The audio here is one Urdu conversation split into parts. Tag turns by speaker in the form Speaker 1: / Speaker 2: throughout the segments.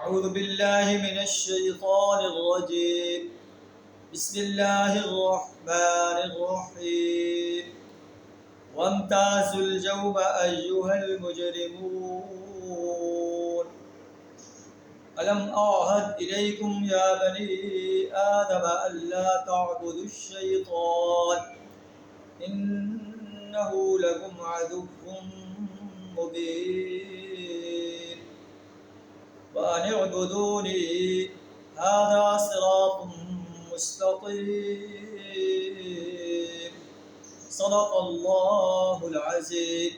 Speaker 1: أعوذ بالله من الشيطان الرجيم. بسم الله الرحمن الرحيم. وامتازوا اليوم أيها المجرمون ألم أعهد إليكم يا بني آدم ألا تعبدوا الشيطان إنه لكم عدو مبين وأن اعبدوني هذا صراط مستقيم. صدق اللہ العظیم.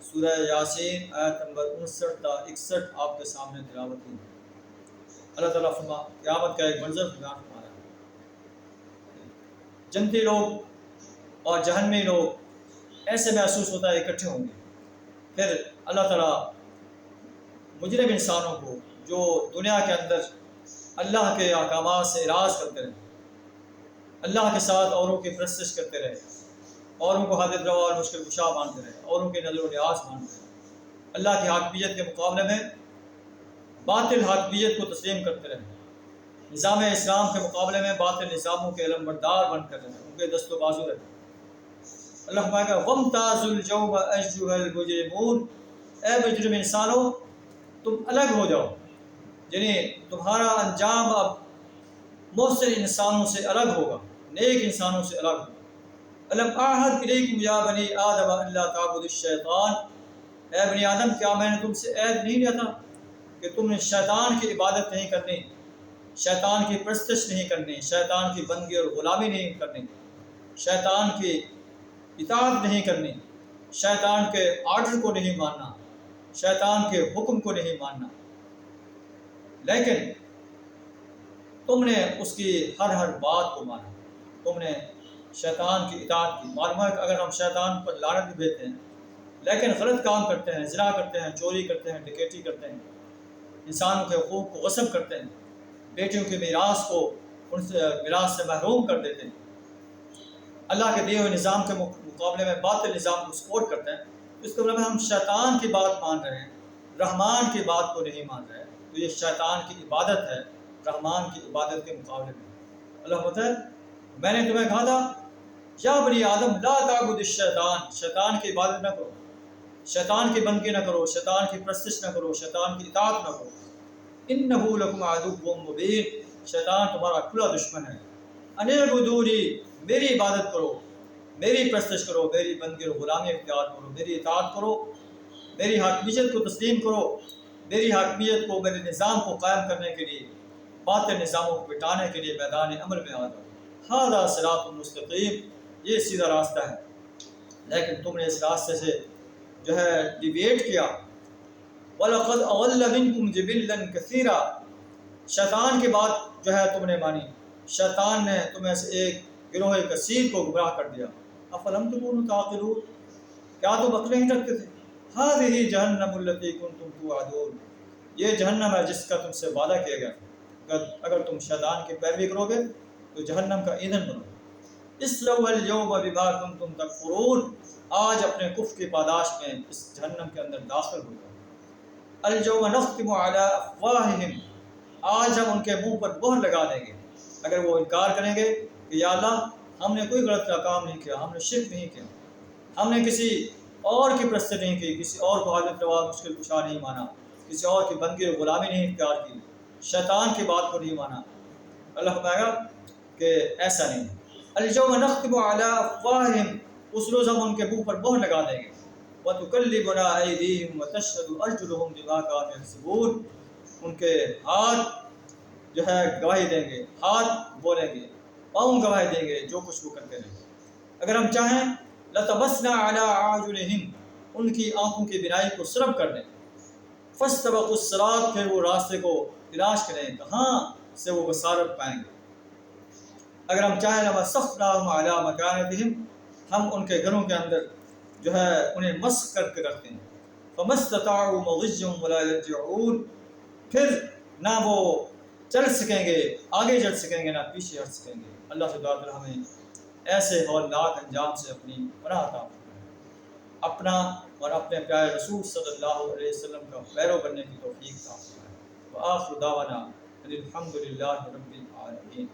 Speaker 1: سورہ یاسین آیت نمبر 59 تا 61 آپ کے سامنے تلاوت کی. اللہ تعالیٰ قیامت کا ایک منظر بیان فرما رہا ہے. جنتی لوگ اور جہنمی لوگ ایسے محسوس ہوتا ہے اکٹھے ہوں گے. پھر اللہ تعالیٰ مجرم انسانوں کو جو دنیا کے اندر اللہ کے احکامات سے اعراض کرتے رہے، اللہ کے ساتھ اوروں کی پرستش کرتے رہے، اوروں کو حاجت روا اور مشکل کشا مانتے رہے، اوروں کے نظر و نیاز مانتے رہے، اللہ کی حاکمیت کے مقابلے میں باطل حاکمیت کو تسلیم کرتے رہے، نظام اسلام کے مقابلے میں باطل نظاموں کے علمبردار بن کر رہے، ان کے دست و بازو رہے. اللہ فرمائے گا وَامْتَازُوا الْيَوْمَ أَيُّهَا الْمُجْرِمُونَ، اے مجرم انسانوں تم الگ ہو جاؤ. یعنی تمہارا انجام اب محسن انسانوں سے الگ ہوگا، نیک انسانوں سے الگ ہوگا. الم اعہد الیکم یا بنی آدم الا تعبدوا الشیطان، اے بنی آدم کیا میں نے تم سے عہد نہیں لیا تھا کہ تم نے شیطان کی عبادت نہیں کرنی، شیطان کی پرستش نہیں کرنی، شیطان کی بندگی اور غلامی نہیں کرنی، شیطان کی اطاعت نہیں کرنی، شیطان کے آرڈر کو نہیں ماننا، شیطان کے حکم کو نہیں ماننا. لیکن تم نے اس کی ہر بات کو مانا، تم نے شیطان کی اطاعت کی. معلوم ہے کہ اگر ہم شیطان پر لعنت بھی بھیجتے ہیں لیکن غلط کام کرتے ہیں، زنا کرتے ہیں، چوری کرتے ہیں، ڈکیٹی کرتے ہیں، انسانوں کے حقوق کو غصب کرتے ہیں، بیٹیوں کے میراث کو ان سے میراث سے محروم کر دیتے ہیں، اللہ کے دیے ہوئے نظام کے مقابلے میں باطل نظام کو سپورٹ کرتے ہیں، اس کے مطلب ہم شیطان کی بات مان رہے ہیں، رحمان کی بات کو نہیں مان رہے. تو یہ شیطان کی عبادت ہے رحمان کی عبادت کے مقابلے میں. اللہ ہوتا ہے میں نے تمہیں کہا تھا یا بنی آدم لا تعبدوا الشیطان، شیطان کی عبادت نہ کرو، شیطان کی بندگی نہ کرو، شیطان کی پرستش نہ کرو، شیطان کی اطاعت نہ کرو. انہ لکم عدو مبین، شیطان تمہارا کھلا دشمن ہے. ان اعبدونی، میری عبادت کرو، میری پرستش کرو، میری بندگی اور غلامی اختیار کرو، میری اطاعت کرو، میری حاکمیت کو تسلیم کرو، میری حاکمیت کو، میرے نظام کو قائم کرنے کے لیے، باطل نظاموں کو مٹانے کے لیے میدان عمل میں آ جاؤ. ھذا صراط مستقیم، یہ سیدھا راستہ ہے. لیکن تم نے اس راستے سے جو ہے ڈیویٹ کیا. وَلَقَدْ أَضَلَّ مِنْكُمْ جِبِلًّا كَثِيرًا، شیطان کی بات جو ہے تم نے مانی، شیطان نے تمہیں سے ایک گروہ کثیر کو گمراہ کر دیا. أَفَلَمْ تَكُونُوا تَعْقِلُونَ، کیا تم عقلیں نہیں رکھتے تھے؟ هَذِهِ جَهَنَّمُ الَّتِي كُنْتُمْ تُوعَدُونَ، یہ جہنم ہے جس کا تم سے وعدہ کیا گیا. اگر تم شیطان کی پیروی کرو گے تو جہنم کا ایندھن بنو. اصلوها اليوم بما كنتم تكفرون، آج اپنے کفر کی پاداش میں اس جہنم کے اندر داخل ہو جاؤ. اليوم نختم على افواههم، آج ہم ان کے منہ پر مہر لگا دیں گے اگر وہ انکار کریں گے کہ یا اللہ ہم نے کوئی غلط کام نہیں کیا، ہم نے شرک نہیں کیا، ہم نے کسی اور کی پرست نہیں کی، کسی اور کو حاجت روا مشکل کشا نہیں مانا، کسی اور کی بندگی اور غلامی نہیں اختیار کی، شیطان کی بات کو نہیں مانا. اللہ فرمائے گا کہ ایسا نہیں. اليوم نختم على افواههم، اس روز ہم ان کے منہ پر مہر لگا دیں گے. وتكلمنا ايديهم وتشهد ارجلهم بما كانوا يكسبون، ان کے ہاتھ جو ہے گواہی دیں گے، ہاتھ بولیں گے، پاؤں گواہی دیں گے جو کچھ وہ کرتے رہے. اگر ہم چاہیں لطمسنا على اعینهم، ان کی آنکھوں کی بینائی کو سرب کر دیں. فاستبقوا الصراط، پھر وہ راستے کو تلاش کریں کہاں سے وہ بصارت پائیں گے. اگر ہم چاہیں لمسخناہم علی مکانتہم، ہم ان کے گھروں کے اندر جو ہے انہیں مسخ کر کے رکھتے ہیں. فما استطاعوا مضیا ولا يرجعون، پھر نہ وہ چل سکیں گے، آگے چل سکیں گے، نہ پیچھے ہٹ سکیں گے. اللہ سے دعا کر ہمیں ایسے ہولناک انجام سے اپنی پناہ عطا فرمائے، اپنا اور اپنے پیارے رسول صلی اللہ علیہ وسلم کا پیرو بننے کی توفیق عطا فرمائے. وآخر دعوانا الحمد للہ رب العالمین.